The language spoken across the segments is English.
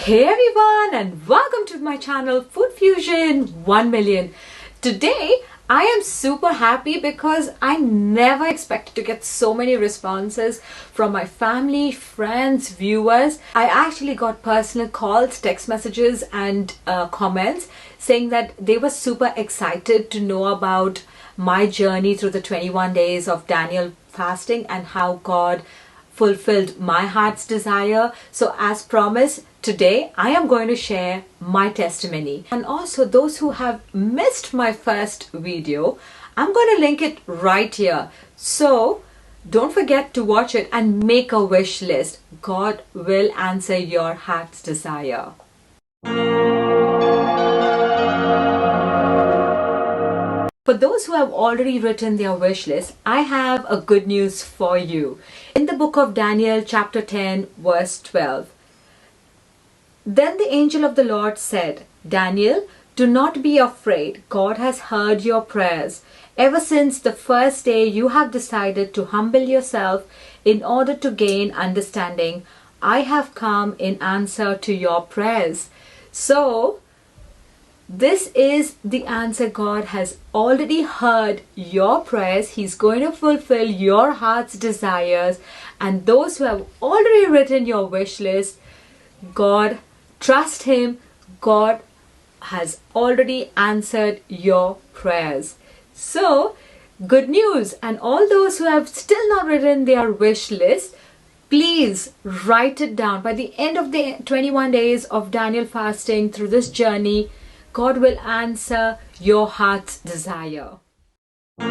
Hey everyone, and welcome to my channel Food Fusion 1 million. Today I am super happy because I never expected to get so many responses from my family, friends, viewers. I actually got personal calls, text messages and comments saying that they were super excited to know about my journey through the 21 days of Daniel fasting and how God fulfilled my heart's desire. So as promised, today I am going to share my testimony. And also those who have missed my first video, I'm going to link it right here. So don't forget to watch it and make a wish list. God will answer your heart's desire. For those who have already written their wish list, I have a good news for you. In the book of Daniel, chapter 10, verse 12. Then the angel of the Lord said, Daniel, do not be afraid. God has heard your prayers. Ever since the first day you have decided to humble yourself in order to gain understanding, I have come in answer to your prayers. So, this is the answer. God has already heard your prayers. He's going to fulfill your heart's desires. And those who have already written your wish list, God, trust Him. God has already answered your prayers. So, good news. And all those who have still not written their wish list, please write it down. By the end of the 21 days of Daniel fasting through this journey, God will answer your heart's desire. So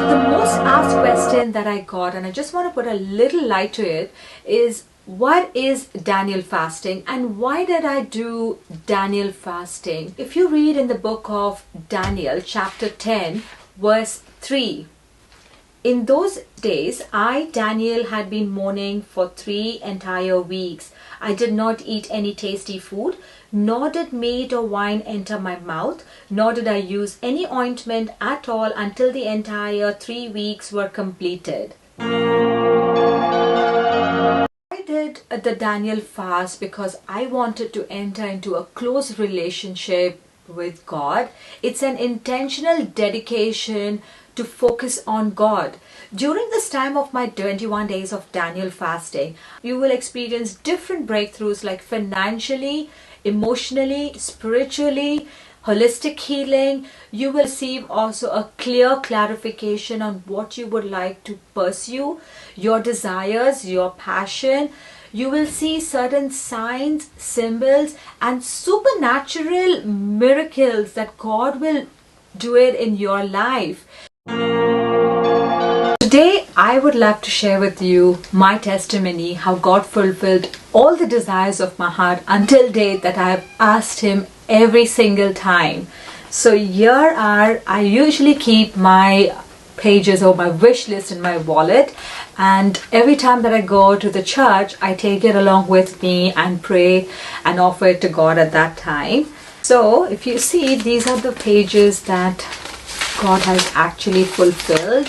the most asked question that I got, and I just want to put a little light to it, is what is Daniel fasting and why did I do Daniel fasting? If you read in the book of Daniel, chapter 10, verse 3, in those days, I, Daniel, had been mourning for 3 entire weeks. I did not eat any tasty food, nor did meat or wine enter my mouth, nor did I use any ointment at all until the entire 3 weeks were completed. I did the Daniel fast because I wanted to enter into a close relationship with God. It's an intentional dedication to focus on God. During this time of my 21 days of Daniel fasting, you will experience different breakthroughs like financially, emotionally, spiritually, holistic healing. You will receive also a clear clarification on what you would like to pursue, your desires, your passion. You will see certain signs, symbols, and supernatural miracles that God will do it in your life. Today, I would love to share with you my testimony, how God fulfilled all the desires of my heart until date that I have asked Him every single time. So I usually keep my pages or my wish list in my wallet, and every time that I go to the church, I take it along with me and pray and offer it to God at that time. So if you see, these are the pages that God has actually fulfilled,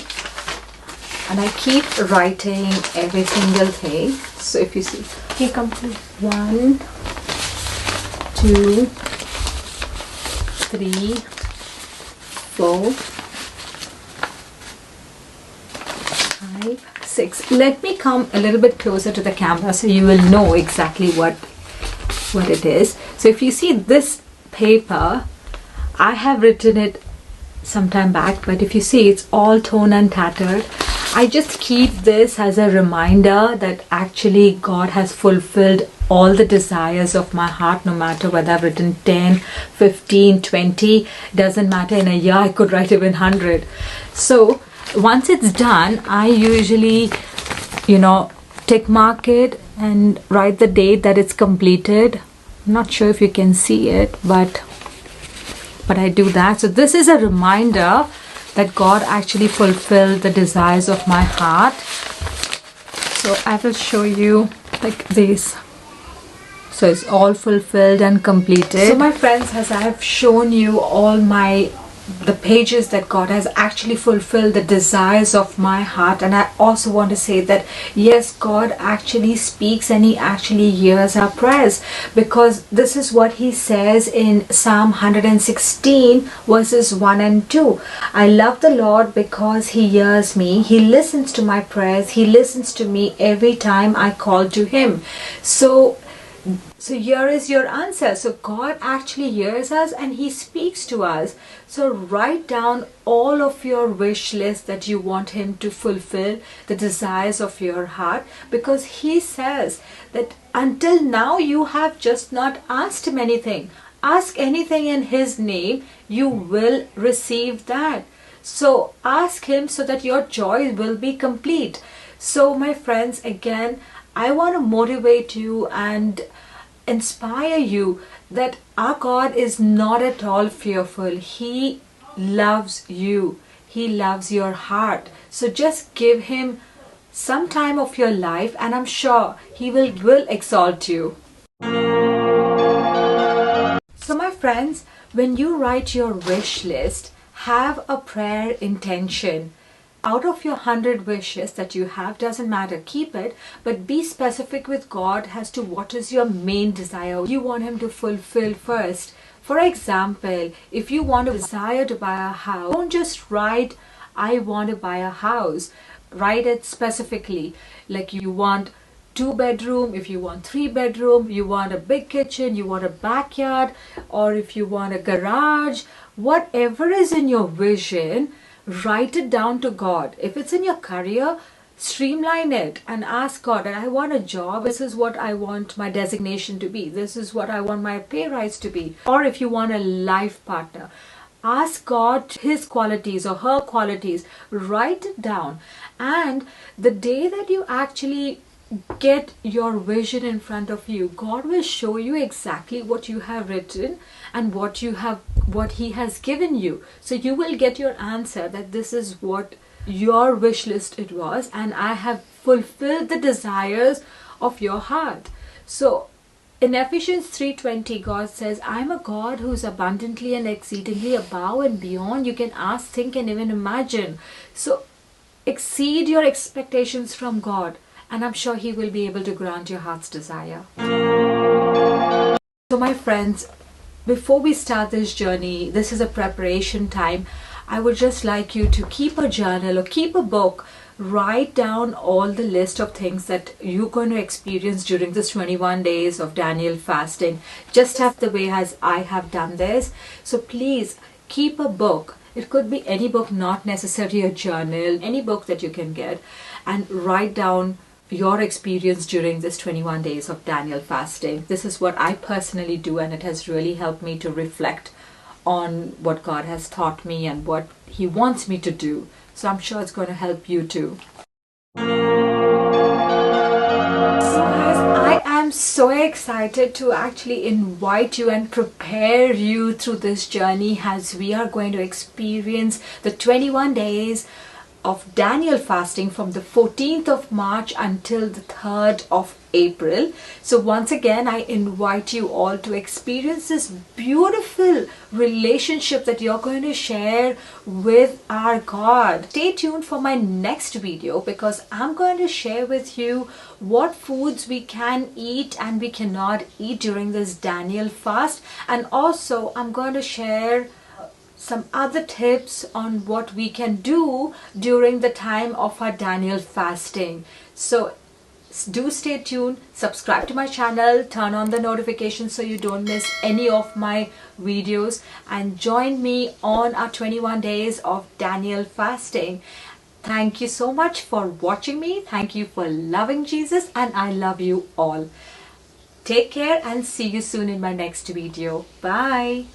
and I keep writing every single thing. So if you see, he complete 1, 2, 3, 4, 5, 6. Let me come a little bit closer to the camera so you will know exactly what it is. So if you see this paper, I have written it some time back, but if you see, it's all torn and tattered. I just keep this as a reminder that actually God has fulfilled all the desires of my heart, no matter whether I've written 10, 15, 20, doesn't matter. In a year I could write even 100. So once it's done, I usually tick mark it and write the date that it's completed. I'm not sure if you can see it, but I do that. So this is a reminder that God actually fulfilled the desires of my heart. So I will show you like this. So it's all fulfilled and completed. So my friends, as I have shown you all my the pages that God has actually fulfilled the desires of my heart. And I also want to say that yes, God actually speaks and He actually hears our prayers, because this is what He says in Psalm 116 verses 1 and 2. I love the Lord because He hears me. He listens to my prayers. He listens to me every time I call to Him. So here is your answer. So God actually hears us and He speaks to us. So write down all of your wish list that you want Him to fulfill, the desires of your heart, because He says that until now you have just not asked Him anything. Ask anything in His name, you will receive that. So ask Him so that your joy will be complete. So my friends, again, I want to motivate you and inspire you that our God is not at all fearful. He loves you. He loves your heart. So just give Him some time of your life and I'm sure He will exalt you. So my friends, when you write your wish list, have a prayer intention. Out of your 100 wishes that you have, doesn't matter, keep it, but be specific with God as to what is your main desire you want Him to fulfill first. For example, if you want to desire to buy a house, don't just write, I want to buy a house. Write it specifically, like you want 2 bedroom, if you want 3 bedroom, you want a big kitchen, you want a backyard, or if you want a garage, whatever is in your vision, write it down to God. If it's in your career, streamline it and ask God, I want a job, this is what I want my designation to be, this is what I want my pay rise to be. Or if you want a life partner, ask God His qualities or her qualities, write it down. And the day that you actually get your vision in front of you, God will show you exactly what you have written and what He has given you. So you will get your answer that this is what your wish list it was, and I have fulfilled the desires of your heart. So in Ephesians 3:20, God says, I'm a God who's abundantly and exceedingly above and beyond you can ask, think, and even imagine. So exceed your expectations from God, and I'm sure He will be able to grant your heart's desire. So my friends, before we start this journey, this is a preparation time. I would just like you to keep a journal or keep a book. Write down all the list of things that you're going to experience during this 21 days of Daniel fasting, just as the way as I have done this. So please keep a book. It could be any book, not necessarily a journal, any book that you can get, and write down your experience during this 21 days of Daniel fasting. This is what I personally do, and it has really helped me to reflect on what God has taught me and what He wants me to do. So I'm sure it's going to help you too. So guys, I am so excited to actually invite you and prepare you through this journey as we are going to experience the 21 days of Daniel fasting from the 14th of March until the 3rd of April. So once again, I invite you all to experience this beautiful relationship that you're going to share with our God. Stay tuned for my next video, because I'm going to share with you what foods we can eat and we cannot eat during this Daniel fast. And also I'm going to share some other tips on what we can do during the time of our Daniel fasting. So do stay tuned, subscribe to my channel, turn on the notifications so you don't miss any of my videos, and join me on our 21 days of Daniel fasting. Thank you so much for watching me. Thank you for loving Jesus, and I love you all. Take care and see you soon in my next video. Bye.